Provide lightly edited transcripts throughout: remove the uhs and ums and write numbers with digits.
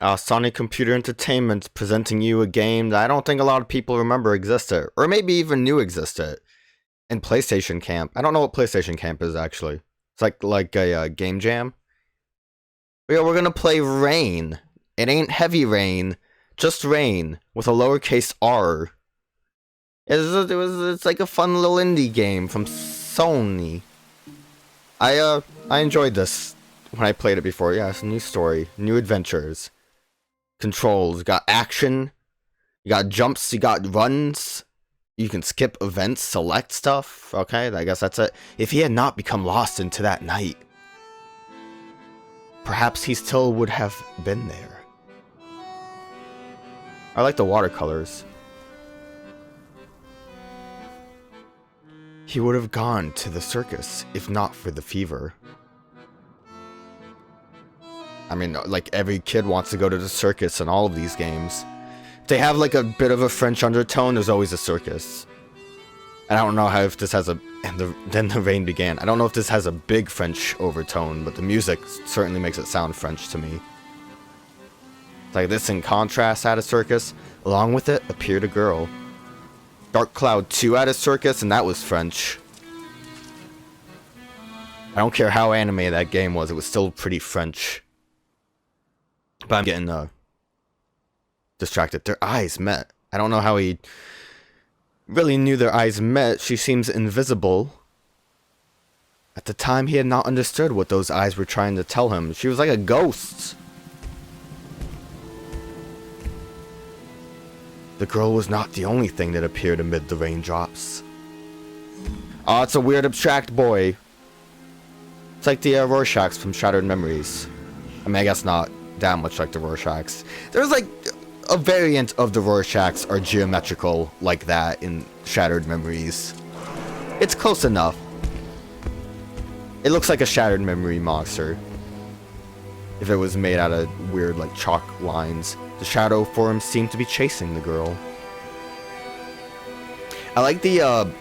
Sony Computer Entertainment presenting you a game that I don't think a lot of people remember existed, or maybe even knew existed. In PlayStation Camp. I don't know what PlayStation Camp is actually. It's like a game jam. But yeah, we're gonna play Rain. It ain't heavy rain, just rain with a lowercase r. It's like a fun little indie game from Sony. I enjoyed this when I played it before. Yeah, it's a new story, new adventures, controls. You got action, you got jumps, you got runs. You can skip events, select stuff. Okay, I guess that's it. If he had not become lost into that night, perhaps he still would have been there. I like the watercolors. He would have gone to the circus if not for the fever. I mean, like every kid wants to go to the circus in all of these games. They have like a bit of a French undertone. There's always a circus. And I don't know how if this has a... And then the rain began. I don't know if this has a big French overtone, but the music certainly makes it sound French to me. Like this in contrast at a circus. Along with it appeared a girl. Dark Cloud 2 at a circus, and that was French. I don't care how anime that game was, it was still pretty French. But I'm getting distracted. Their eyes met. I don't know how he really knew their eyes met. She seems invisible. At the time, he had not understood what those eyes were trying to tell him. She was like a ghost. The girl was not the only thing that appeared amid the raindrops. Oh, it's a weird abstract boy. It's like the Rorschachs from Shattered Memories. I mean, I guess not that much like the Rorschachs. There's like a variant of the Rorschachs are geometrical like that in Shattered Memories. It's close enough. It looks like a Shattered Memory monster. If it was made out of weird like chalk lines. The shadow form seemed to be chasing the girl. I like the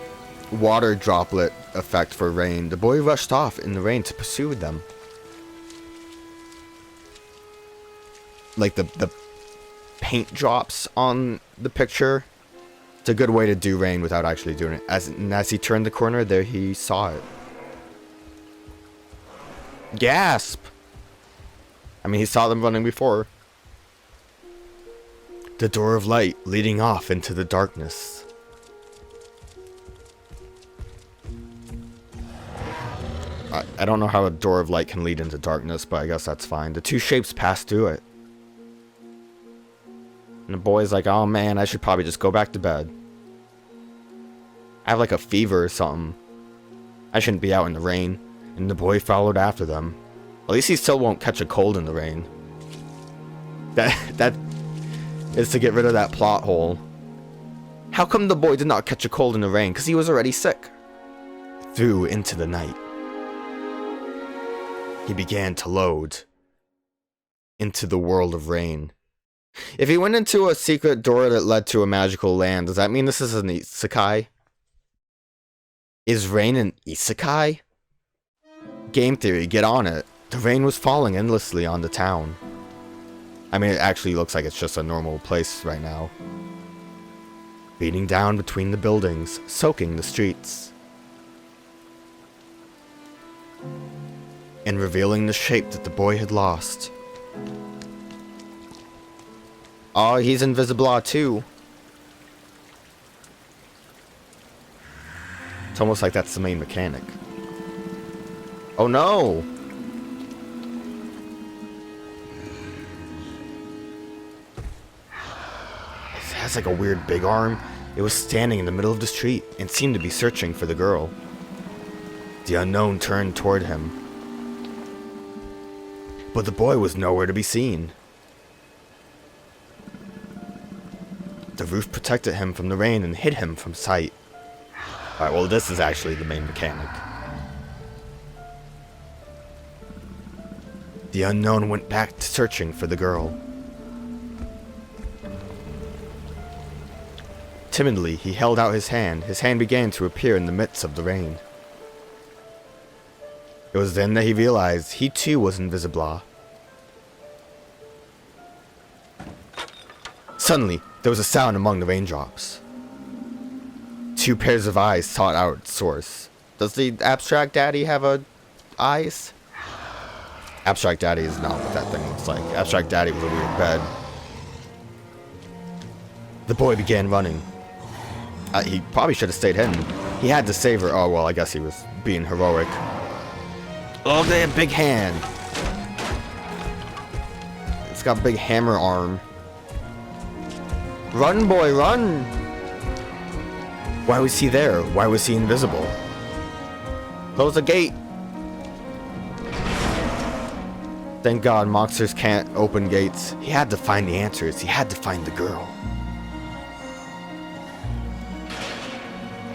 water droplet effect for rain. The boy rushed off in the rain to pursue them. Like the paint drops on the picture. It's a good way to do rain without actually doing it. As he turned the corner, there he saw it. Gasp! I mean, he saw them running before. The door of light leading off into the darkness. I don't know how a door of light can lead into darkness, but I guess that's fine. The two shapes passed through it. And the boy's like, oh man, I should probably just go back to bed. I have like a fever or something. I shouldn't be out in the rain. And the boy followed after them. At least he still won't catch a cold in the rain. That is to get rid of that plot hole. How come the boy did not catch a cold in the rain? Because he was already sick. Through into the night. He began to load into the world of rain. If he went into a secret door that led to a magical land, does that mean this is an isekai? Is rain an isekai? Game theory, get on it. The rain was falling endlessly on the town. I mean, it actually looks like it's just a normal place right now. Beating down between the buildings, soaking the streets. And revealing the shape that the boy had lost. Oh, he's invisible too. It's almost like that's the main mechanic. Oh no! It has like a weird big arm. It was standing in the middle of the street and seemed to be searching for the girl. The unknown turned toward him. But the boy was nowhere to be seen. The roof protected him from the rain and hid him from sight. Alright, well this is actually the main mechanic. The unknown went back to searching for the girl. Timidly, he held out his hand. His hand began to appear in the midst of the rain. It was then that he realized he too was invisible. Suddenly, there was a sound among the raindrops. 2 pairs of eyes sought out its source. Does the Abstract Daddy have eyes? Abstract Daddy is not what that thing looks like. Abstract Daddy was a weird bed. The boy began running. He probably should have stayed hidden. He had to save her. Oh, well, I guess he was being heroic. Oh, they have big hand. It's got a big hammer arm. Run, boy, run! Why was he there? Why was he invisible? Close the gate! Thank God monsters can't open gates. He had to find the answers. He had to find the girl.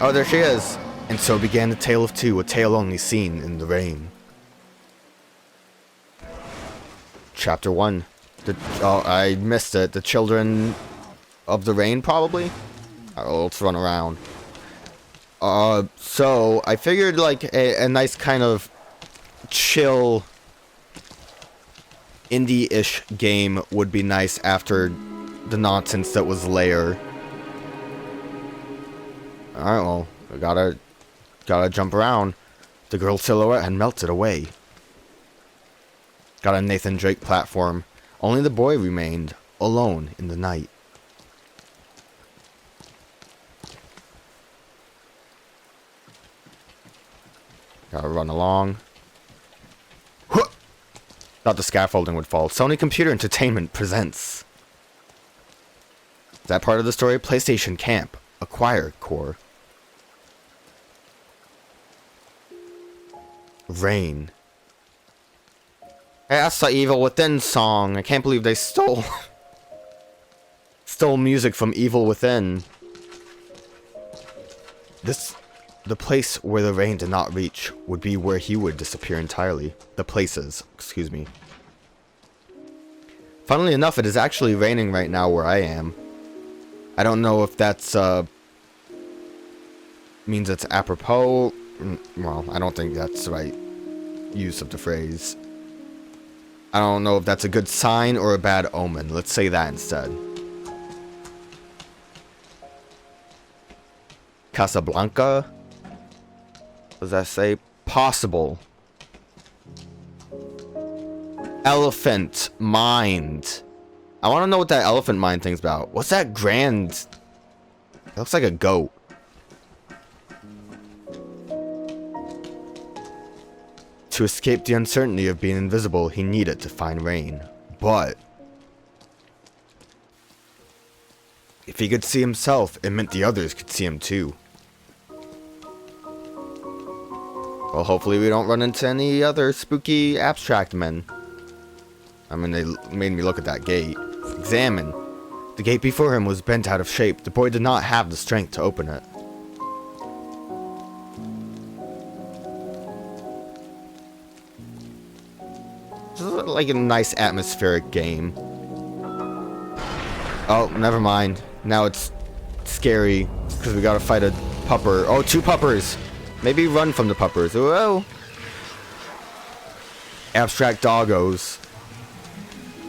Oh, there she is! And so began the tale of two, a tale only seen in the rain. Chapter 1. Oh, I missed it. The Children of the Rain, probably? Oh, let's run around. So, I figured, like, a nice kind of chill indie-ish game would be nice after the nonsense that was Lair. Alright, well, I gotta jump around. The girl's silhouette had melted away. Got a Nathan Drake platform. Only the boy remained, alone in the night. Gotta run along. Huh! Thought the scaffolding would fall. Sony Computer Entertainment presents. Is that part of the story? PlayStation Camp. Acquire Core. Rain. Hey, that's the Evil Within song. I can't believe they stole music from Evil Within. The place where the rain did not reach would be where he would disappear entirely. The places, excuse me. Funnily enough, it is actually raining right now where I am. I don't know if that's means it's apropos. Well, I don't think that's the right use of the phrase. I don't know if that's a good sign or a bad omen. Let's say that instead. Casablanca? What does that say? Possible. Elephant mind. I want to know what that elephant mind thing's about. What's that grand? It looks like a goat. To escape the uncertainty of being invisible, he needed to find rain. But if he could see himself, it meant the others could see him too. Well, hopefully we don't run into any other spooky abstract men. I mean, they made me look at that gate. Examine. The gate before him was bent out of shape. The boy did not have the strength to open it. This is like a nice atmospheric game. Oh, never mind. Now it's scary because we gotta fight a pupper. Oh, 2 puppers. Maybe run from the puppers. Whoa. Abstract doggos.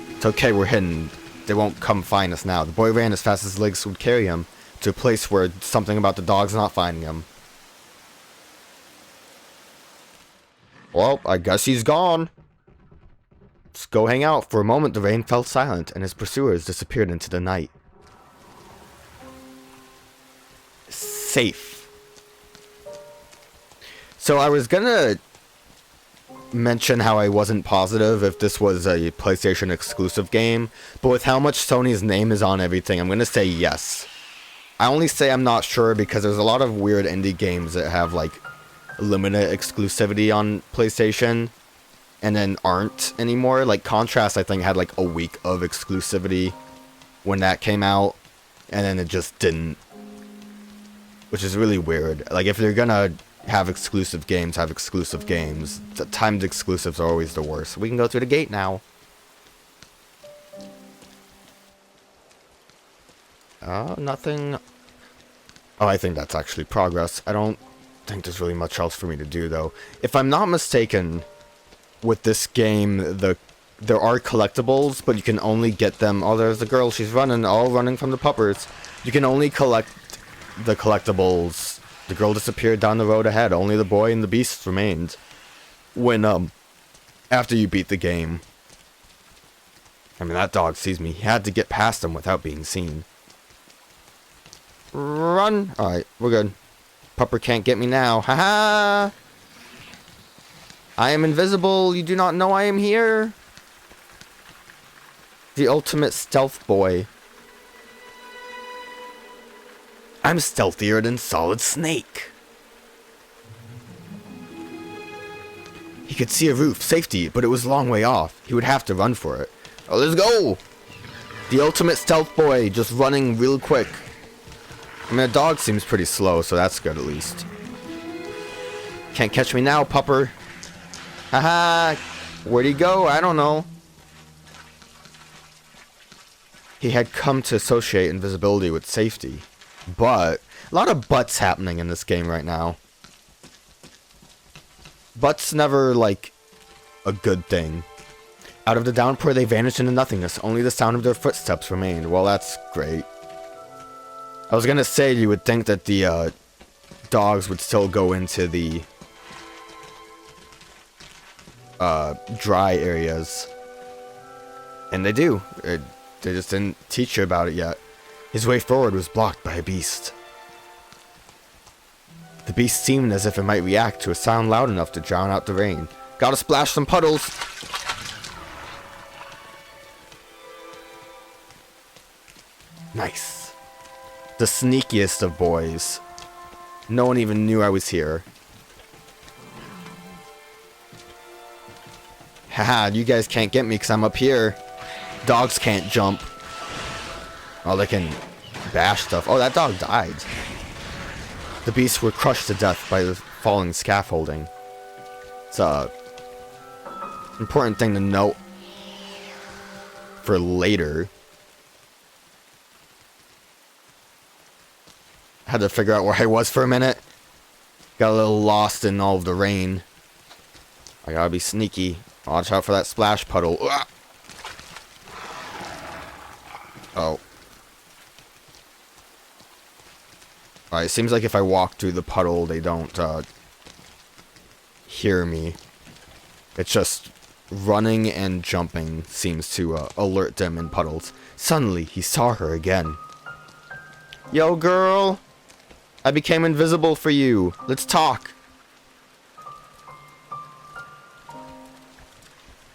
It's okay, we're hidden. They won't come find us now. The boy ran as fast as his legs would carry him to a place where something about the dogs not finding him. Well, I guess he's gone. Let's go hang out. For a moment, the rain fell silent, and his pursuers disappeared into the night. Safe. So I was gonna mention how I wasn't positive if this was a PlayStation exclusive game, but with how much Sony's name is on everything, I'm gonna say yes. I only say I'm not sure because there's a lot of weird indie games that have like limited exclusivity on PlayStation and then aren't anymore. Like Contrast, I think, had like a week of exclusivity when that came out, and then it just didn't, which is really weird. Like, if they're gonna have exclusive games, have exclusive games. The timed exclusives are always the worst. We can go through the gate now. Nothing. Oh, I think that's actually progress. I don't think there's really much else for me to do, though. If I'm not mistaken, with this game, the there are collectibles, but you can only get them. Oh, there's the girl. She's running. All running from the puppers. You can only collect the collectibles. The girl disappeared down the road ahead. Only the boy and the beast remained. When, after you beat the game. I mean, that dog sees me. He had to get past him without being seen. Run! Alright, we're good. Pupper can't get me now. Haha! I am invisible. You do not know I am here. The ultimate stealth boy. I'm stealthier than Solid Snake. He could see a roof, safety, but it was a long way off. He would have to run for it. Oh, let's go! The ultimate stealth boy, just running real quick. I mean, a dog seems pretty slow, so that's good at least. Can't catch me now, pupper. Haha! Where'd he go? I don't know. He had come to associate invisibility with safety. But, a lot of buts happening in this game right now. But's never, like, a good thing. Out of the downpour, they vanished into nothingness. Only the sound of their footsteps remained. Well, that's great. I was gonna say, you would think that the, dogs would still go into the, dry areas. And they do. They just didn't teach you about it yet. His way forward was blocked by a beast. The beast seemed as if it might react to a sound loud enough to drown out the rain. Gotta splash some puddles! Nice. The sneakiest of boys. No one even knew I was here. Haha, you guys can't get me because I'm up here. Dogs can't jump. Oh, they can bash stuff. Oh, that dog died. The beasts were crushed to death by the falling scaffolding. It's a important thing to note for later. Had to figure out where I was for a minute. Got a little lost in all of the rain. I gotta be sneaky. Watch out for that splash puddle. Ugh. Oh. Alright, seems like if I walk through the puddle, they don't, hear me. It's just running and jumping seems to, alert them in puddles. Suddenly, he saw her again. Yo, girl! I became invisible for you. Let's talk.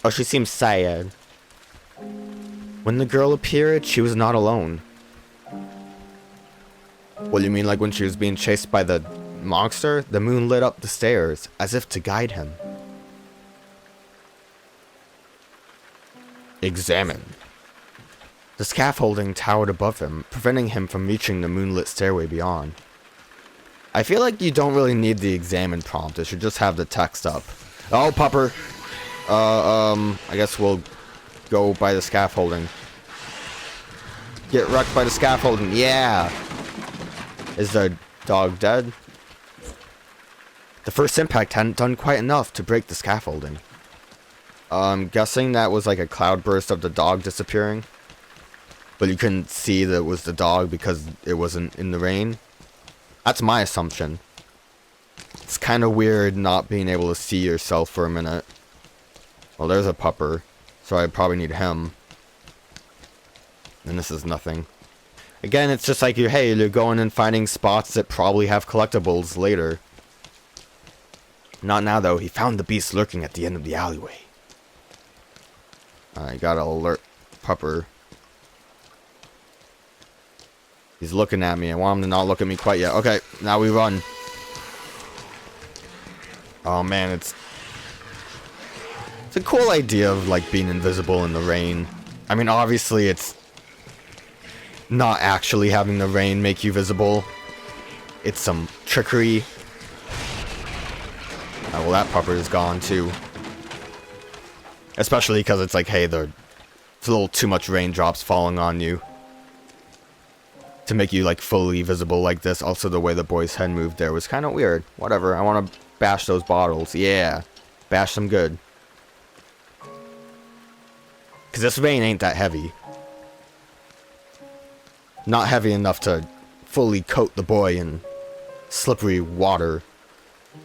Oh, she seems sad. When the girl appeared, she was not alone. What do you mean, like when she was being chased by the monster? The moon lit up the stairs, as if to guide him. Examine. The scaffolding towered above him, preventing him from reaching the moonlit stairway beyond. I feel like you don't really need the examine prompt. It should just have the text up. Oh, pupper. I guess we'll go by the scaffolding. Get wrecked by the scaffolding. Yeah. Is the dog dead? The first impact hadn't done quite enough to break the scaffolding. I'm guessing that was like a cloudburst of the dog disappearing. But you couldn't see that it was the dog because it wasn't in the rain. That's my assumption. It's kind of weird not being able to see yourself for a minute. Well, there's a pupper, so I probably need him. And this is nothing. Again, it's just like you're going and finding spots that probably have collectibles later. Not now, though. He found the beast lurking at the end of the alleyway. I gotta alert pupper. He's looking at me. I want him to not look at me quite yet. Okay, now we run. Oh man, it's a cool idea of like being invisible in the rain. I mean, obviously it's not actually having the rain make you visible. It's some trickery. Oh, well, that pupper is gone too. Especially because it's like, hey, it's a little too much raindrops falling on you to make you like fully visible like this. Also, the way the boy's head moved there was kind of weird. Whatever, I want to bash those bottles. Yeah, bash them good. Because this rain ain't that heavy. Not heavy enough to fully coat the boy in slippery water.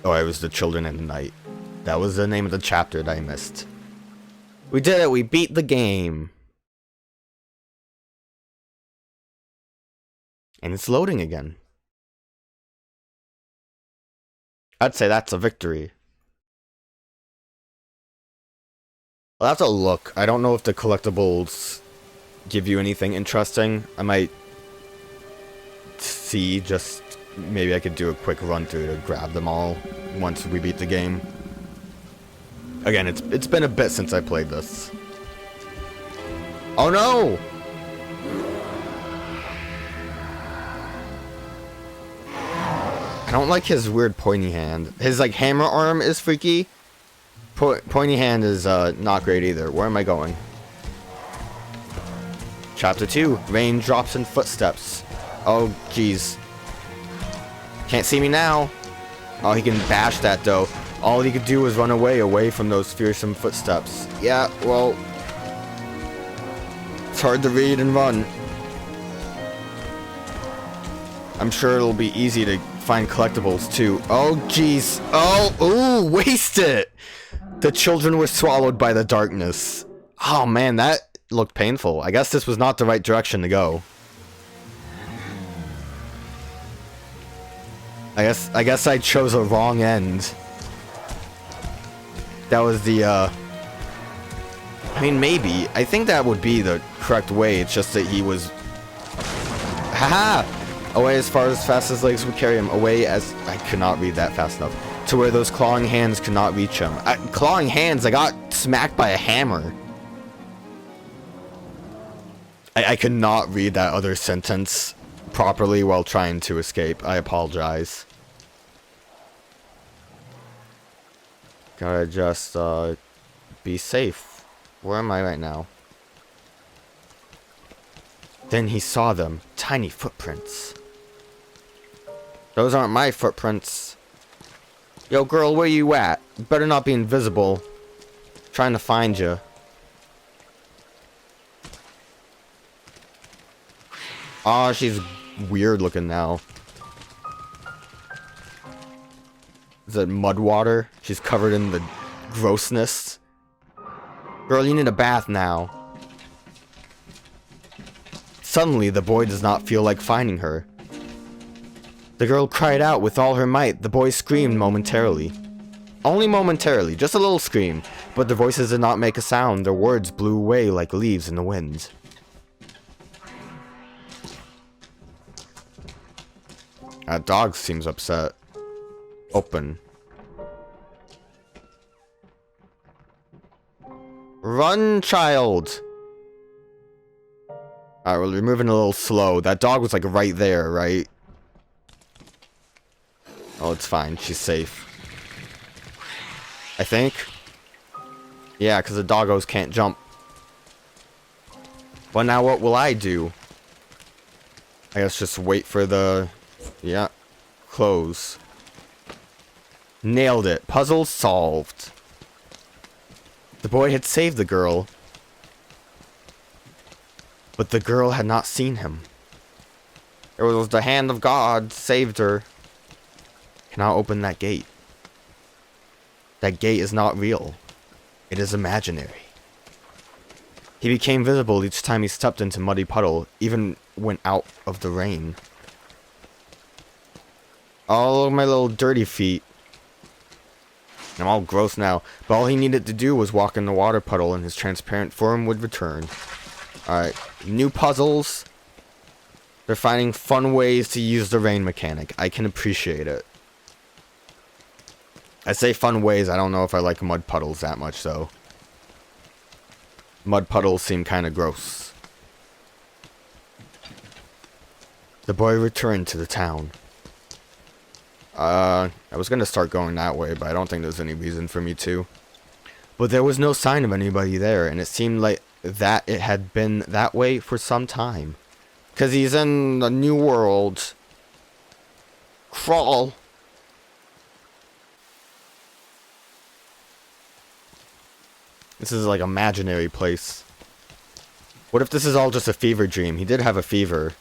Oh, it was the children in the night. That was the name of the chapter that I missed. We did it! We beat the game! And it's loading again. I'd say that's a victory. I'll have to look. I don't know if the collectibles give you anything interesting. I might see, just maybe I could do a quick run through to grab them all once we beat the game. Again, it's been a bit since I played this. Oh no! I don't like his weird pointy hand. His like hammer arm is freaky. Pointy hand is not great either. Where am I going? Chapter 2. Raindrops and footsteps. Oh, jeez. Can't see me now. Oh, he can bash that though. All he could do was run away from those fearsome footsteps. Yeah, well, it's hard to read and run. I'm sure it'll be easy to find collectibles too. Oh, jeez. Oh, ooh, waste it. The children were swallowed by the darkness. Oh man, that looked painful. I guess this was not the right direction to go. I guess I chose a wrong end. That was the, I mean, maybe. I think that would be the correct way. It's just that he was... Haha! Away as fast as legs would carry him. Away as... I could not read that fast enough. To where those clawing hands could not reach him. Clawing hands? I got smacked by a hammer. I could not read that other sentence properly while trying to escape. I apologize. Gotta just, be safe. Where am I right now? Then he saw them. Tiny footprints. Those aren't my footprints. Yo, girl, where you at? You better not be invisible. Trying to find you. Aw, she's weird looking now. Is it mud water? She's covered in the grossness. Girl, you need a bath now. Suddenly, the boy does not feel like finding her. The girl cried out with all her might. The boy screamed momentarily. Only momentarily, just a little scream. But the voices did not make a sound. Their words blew away like leaves in the wind. That dog seems upset. Open. Run, child! Alright, well, we're moving a little slow. That dog was like right there, right? Oh, it's fine. She's safe. I think. Yeah, because the doggos can't jump. Well, now what will I do? I guess just wait for the... Yeah. Close. Nailed it. Puzzle solved. The boy had saved the girl. But the girl had not seen him. It was the hand of God saved her. Cannot open that gate. That gate is not real. It is imaginary. He became visible each time he stepped into muddy puddle, even when out of the rain. Oh, my little dirty feet. I'm all gross now, but all he needed to do was walk in the water puddle and his transparent form would return. Alright, new puzzles. They're finding fun ways to use the rain mechanic. I can appreciate it. I say fun ways, I don't know if I like mud puddles that much though. Mud puddles seem kind of gross. The boy returned to the town. I was gonna start going that way, but I don't think there's any reason for me to. But there was no sign of anybody there, and it seemed like that it had been that way for some time. 'Cause he's in the new world. Crawl. This is like imaginary place. What if this is all just a fever dream? He did have a fever.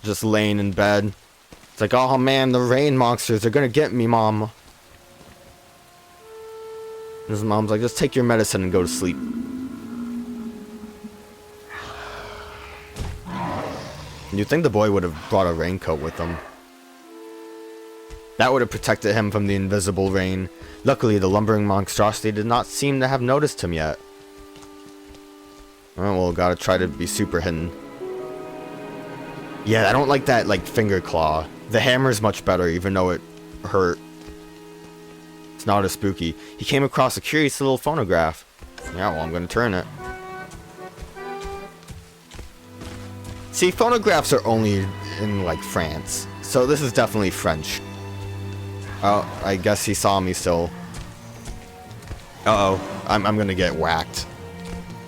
Just laying in bed. It's like, oh man, the rain monsters are gonna get me, Mom. And his mom's like, just take your medicine and go to sleep. You'd think the boy would have brought a raincoat with him. That would have protected him from the invisible rain. Luckily, the lumbering monstrosity did not seem to have noticed him yet. Oh, well, gotta try to be super hidden. Yeah, I don't like that, like, finger claw. The hammer's much better, even though it hurt. It's not as spooky. He came across a curious little phonograph. Yeah, well, I'm gonna turn it. See, phonographs are only in, like, France. So this is definitely French. Oh, I guess he saw me still. Uh-oh. I'm gonna get whacked.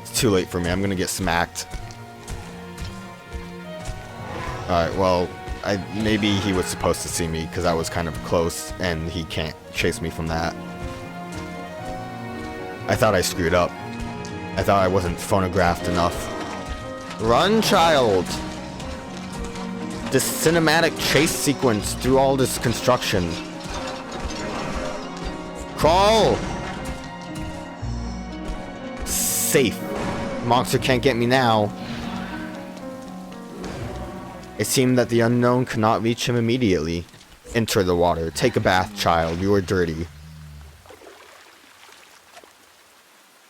It's too late for me. I'm gonna get smacked. Alright, well, maybe he was supposed to see me because I was kind of close and he can't chase me from that. I thought I screwed up. I thought I wasn't phonographed enough. Run, child! This cinematic chase sequence through all this construction. Crawl! Safe. Monster can't get me now. It seemed that the unknown could not reach him immediately. Enter the water. Take a bath, child. You are dirty.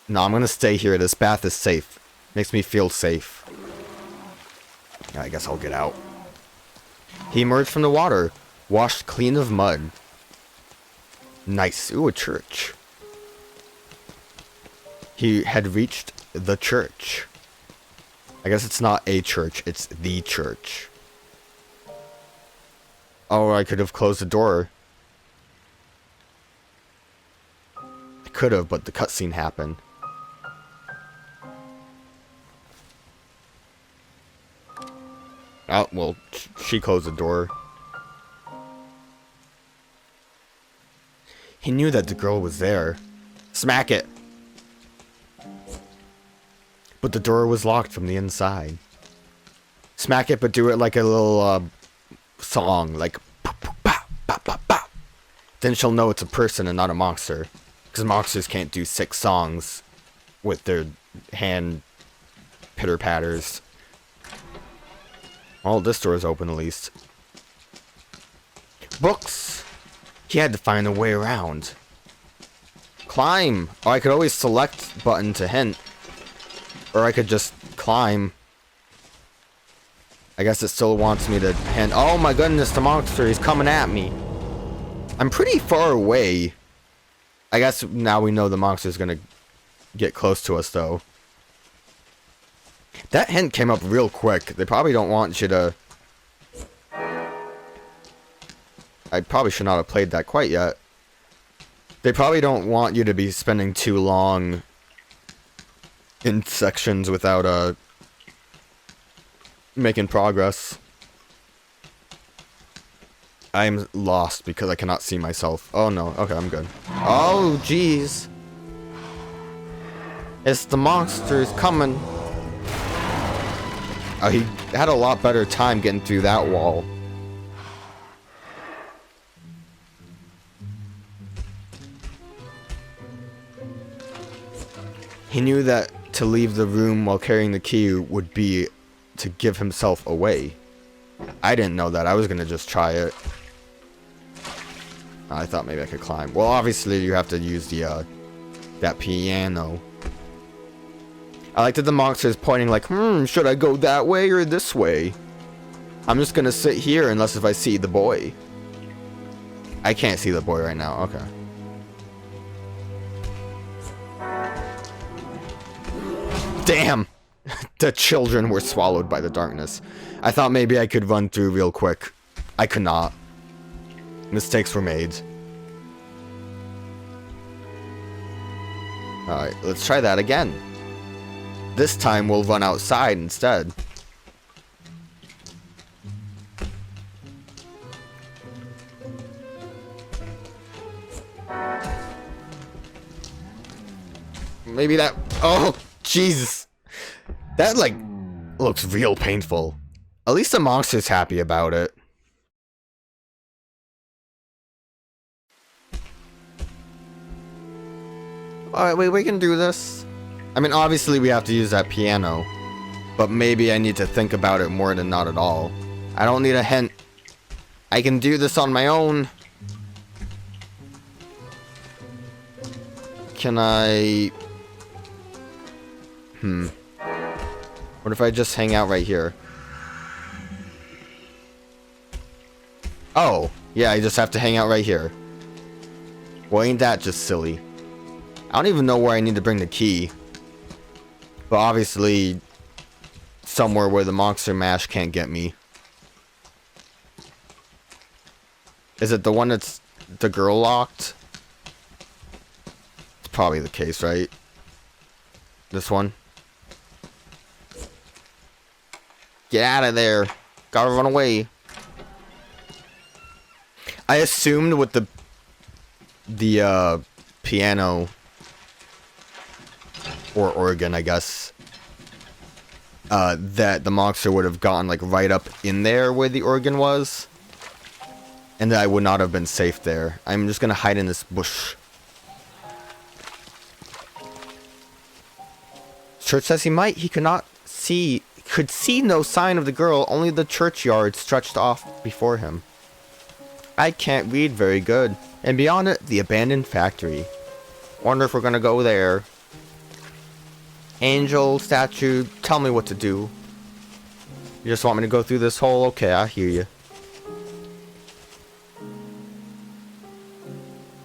No, I'm gonna stay here. This bath is safe. Makes me feel safe. I guess I'll get out. He emerged from the water, washed clean of mud. Nice. Ooh, a church. He had reached the church. I guess it's not a church, it's the church. Oh, I could have closed the door. I could have, but the cutscene happened. Oh, well, she closed the door. He knew that the girl was there. Smack it! But the door was locked from the inside. Smack it, but do it like a little, song. Like, then she'll know it's a person and not a monster. Because monsters can't do 6 songs with their hand pitter-patters. Oh, this door is open at least. Books! He had to find a way around. Climb! Oh, I could always select button to hint. Or I could just climb. I guess it still wants me to hint. Oh my goodness, the monster is coming at me. I'm pretty far away. I guess now we know the monster's gonna get close to us, though. That hint came up real quick. They probably don't want you to... I probably should not have played that quite yet. They probably don't want you to be spending too long in sections without, making progress. I'm lost because I cannot see myself. Oh no, okay, I'm good. Oh, jeez. It's the monsters coming. Oh, he had a lot better time getting through that wall. He knew that to leave the room while carrying the key would be to give himself away. I didn't know that. I was gonna just try it. I thought maybe I could climb. Well, obviously you have to use the, that piano. I like that the monster is pointing like, should I go that way or this way? I'm just gonna sit here unless if I see the boy. I can't see the boy right now. Okay. Damn! The children were swallowed by the darkness. I thought maybe I could run through real quick. I could not. Mistakes were made. Alright, let's try that again. This time we'll run outside instead. Maybe that... Oh, Jesus. That, like, looks real painful. At least the monster's happy about it. Alright, wait, we can do this. I mean, obviously we have to use that piano. But maybe I need to think about it more than not at all. I don't need a hint. I can do this on my own. Can I... What if I just hang out right here? Oh, yeah, I just have to hang out right here. Well, ain't that just silly? I don't even know where I need to bring the key. But obviously, somewhere where the monster mash can't get me. Is it the one that's the girl locked? It's probably the case, right? This one? Get out of there. Gotta run away. I assumed with the piano or organ, I guess, that the monster would have gone like right up in there where the organ was, and that I would not have been safe there. I'm just gonna hide in this bush. Church says he could see no sign of the girl, only the churchyard stretched off before him. I can't read very good. And beyond it, the abandoned factory. Wonder if we're gonna go there. Angel, statue, tell me what to do. You just want me to go through this hole? Okay, I hear you.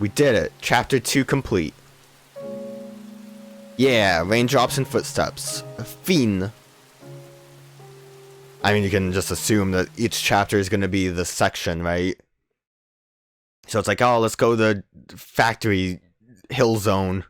We did it. Chapter 2 complete. Yeah, raindrops and footsteps. A fiend. I mean, you can just assume that each chapter is going to be the section, right? So it's like, oh, let's go to the factory hill zone.